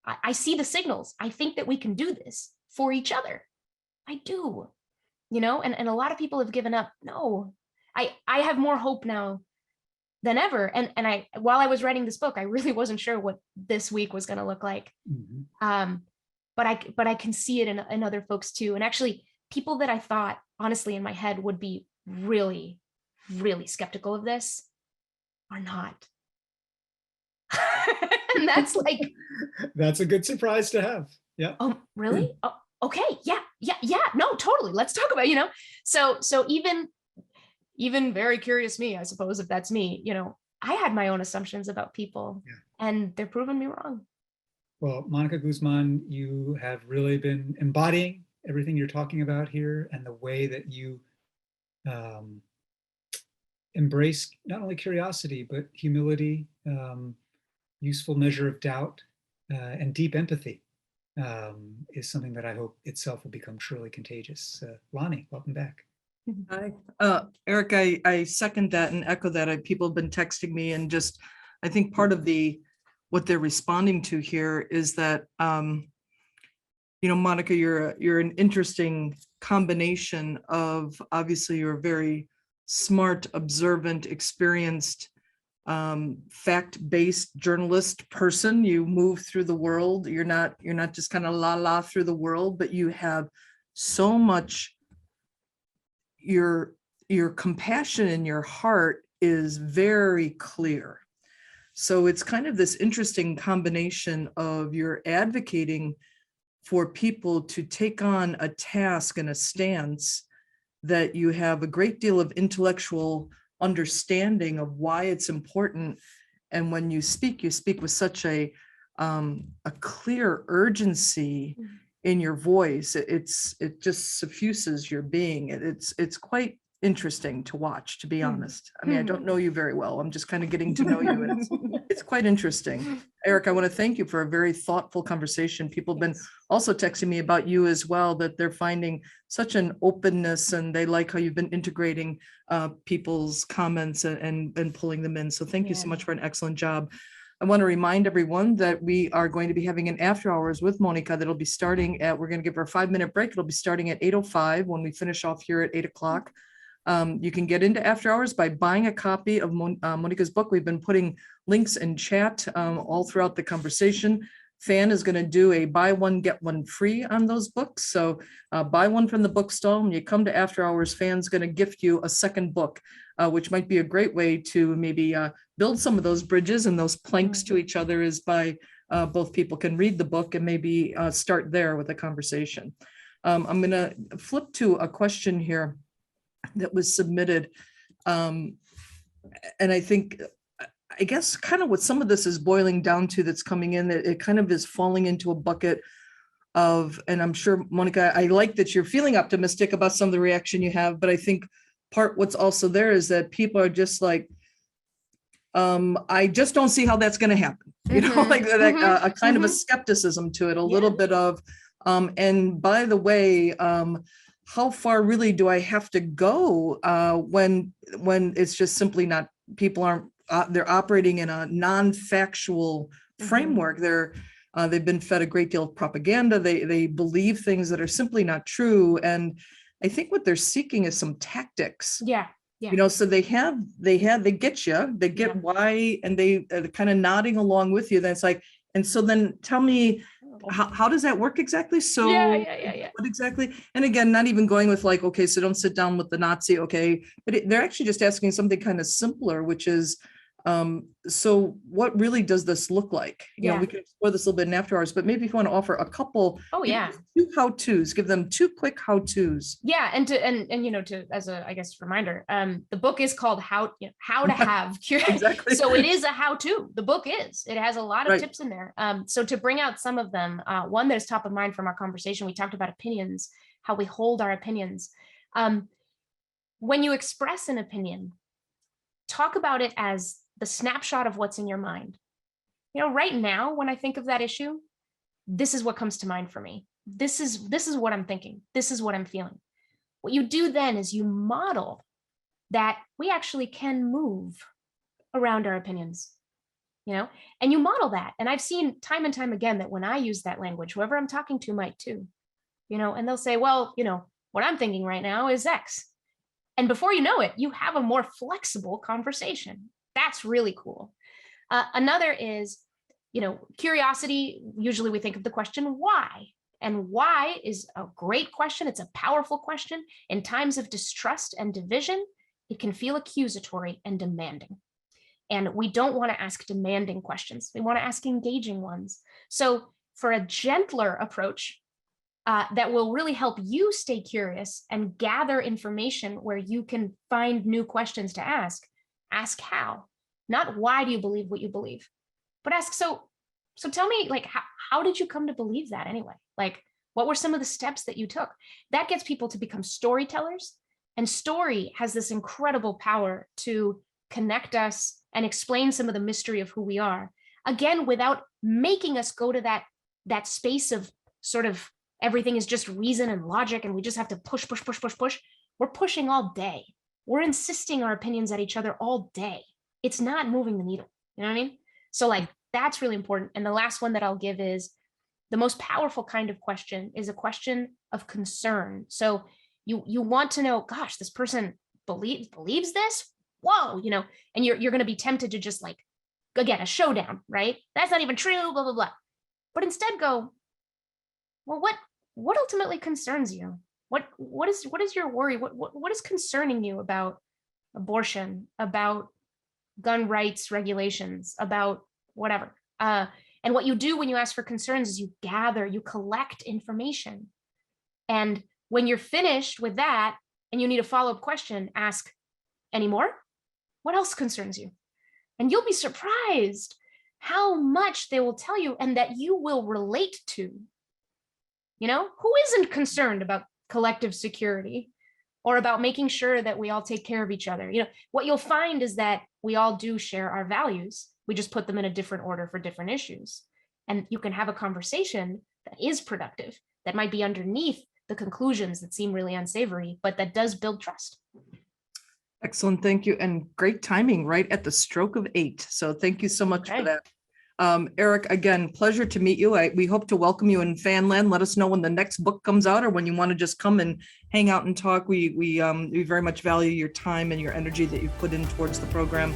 S3: I see the signals. I think that we can do this for each other. I do, and a lot of people have given up. No, I have more hope now than ever. And while I was writing this book, I really wasn't sure what this week was going to look like. But I can see it in other folks too. And actually, people that I thought, honestly, in my head would be really, really skeptical of this are not. And that's like,
S2: that's a good surprise to have. Yeah.
S3: Oh, really? Oh, okay. Yeah. No, totally. Let's talk about, so even very curious me, I suppose, if that's me, I had my own assumptions about people, and they're proving me wrong.
S2: Well, Mónica Guzmán, you have really been embodying everything you're talking about here, and the way that you embrace not only curiosity, but humility, useful measure of doubt, and deep empathy is something that I hope itself will become truly contagious. Lonnie, welcome back.
S1: Hi, Eric, I second that and echo that. People have been texting me, and just, I think part of what they're responding to here is that, Mónica, you're an interesting combination of, obviously you're a very smart, observant, experienced, fact-based journalist person. You move through the world. You're not just kind of la through the world, but you have so much, your compassion in your heart is very clear. So it's kind of this interesting combination of you're advocating for people to take on a task and a stance that you have a great deal of intellectual understanding of why it's important. And when you speak with such a clear urgency in your voice. It just suffuses your being. It's quite interesting to watch, to be honest. I mean, I don't know you very well. I'm just kind of getting to know you, and it's quite interesting. Eric, I want to thank you for a very thoughtful conversation. People have been also texting me about you as well, that they're finding such an openness, and they like how you've been integrating people's comments and pulling them in. So thank you so much for an excellent job. I want to remind everyone that we are going to be having an after hours with Mónica that'll be starting at, we're going to give her a 5-minute break. It'll be starting at 8:05 when we finish off here at 8 o'clock. You can get into after hours by buying a copy of Mónica's book. We've been putting links in chat all throughout the conversation. Fan is going to do a buy one, get one free on those books. So buy one from the bookstall. When you come to after hours, Fan's going to gift you a second book, which might be a great way to maybe build some of those bridges and those planks to each other, is by both people can read the book and maybe start there with a conversation. I'm going to flip to a question here that was submitted. And I think, I guess kind of what some of this is boiling down to that's coming in, that it kind of is falling into a bucket of, and I'm sure, Mónica, I like that you're feeling optimistic about some of the reaction you have, but I think what's also there is that people are just like, I just don't see how that's going to happen. You know, like that, a kind of a skepticism to it, a little bit of, and by the way, how far really do I have to go when it's just simply not, people aren't, they're operating in a non-factual framework. They're They've been fed a great deal of propaganda. They believe things that are simply not true. And I think what they're seeking is some tactics.
S3: Yeah.
S1: So they get you, they get why, and they're kind of nodding along with you. Then it's like, and so then tell me, how does that work exactly? So what exactly? And again, not even going with like, okay, so don't sit down with the Nazi. Okay. But they're actually just asking something kind of simpler, which is, so what really does this look like? We can explore this a little bit in after hours, but maybe if you want to offer a couple, 2 how-tos, give them 2 quick how-tos.
S3: Yeah. And to as a, I guess, reminder, the book is called How to Have Curiosity.
S1: Exactly.
S3: So it is a how-to. The book it has a lot of tips in there. So to bring out some of them, one that is top of mind from our conversation, we talked about opinions, how we hold our opinions. When you express an opinion, talk about it as the snapshot of what's in your mind. Right now, when I think of that issue, this is what comes to mind for me. This is what I'm thinking. This is what I'm feeling. What you do then is you model that we actually can move around our opinions, and you model that. And I've seen time and time again that when I use that language, whoever I'm talking to might too, and they'll say, well, what I'm thinking right now is X. And before you know it, you have a more flexible conversation. That's really cool. Another is, curiosity. Usually we think of the question, why? And why is a great question. It's a powerful question. In times of distrust and division, it can feel accusatory and demanding. And we don't want to ask demanding questions. We want to ask engaging ones. So for a gentler approach, that will really help you stay curious and gather information where you can find new questions to ask how. Not why do you believe what you believe, but ask, so tell me, like, how did you come to believe that anyway? Like, what were some of the steps that you took? That gets people to become storytellers. And story has this incredible power to connect us and explain some of the mystery of who we are. Again, without making us go to that space of sort of everything is just reason and logic, and we just have to push. We're pushing all day. We're insisting our opinions at each other all day. It's not moving the needle. You know what I mean? So like, that's really important. And the last one that I'll give is the most powerful kind of question is a question of concern. So you want to know, gosh, this person believes this? Whoa, and you're going to be tempted to just like, again, a showdown, right? That's not even true, blah, blah, blah. But instead go, well, what ultimately concerns you? What is your worry? What is concerning you about abortion, about gun rights regulations, about whatever? And what you do when you ask for concerns is you collect information. And when you're finished with that and you need a follow-up question, ask, any more? What else concerns you? And you'll be surprised how much they will tell you and that you will relate to. Who isn't concerned about collective security or about making sure that we all take care of each other? What you'll find is that we all do share our values. We just put them in a different order for different issues. And you can have a conversation that is productive, that might be underneath the conclusions that seem really unsavory, but that does build trust.
S1: Excellent. Thank you. And great timing right at the stroke of 8. So thank you so much for that. Eric, again, pleasure to meet you. We hope to welcome you in Fanland. Let us know when the next book comes out or when you want to just come and hang out and talk. We very much value your time and your energy that you put in towards the program.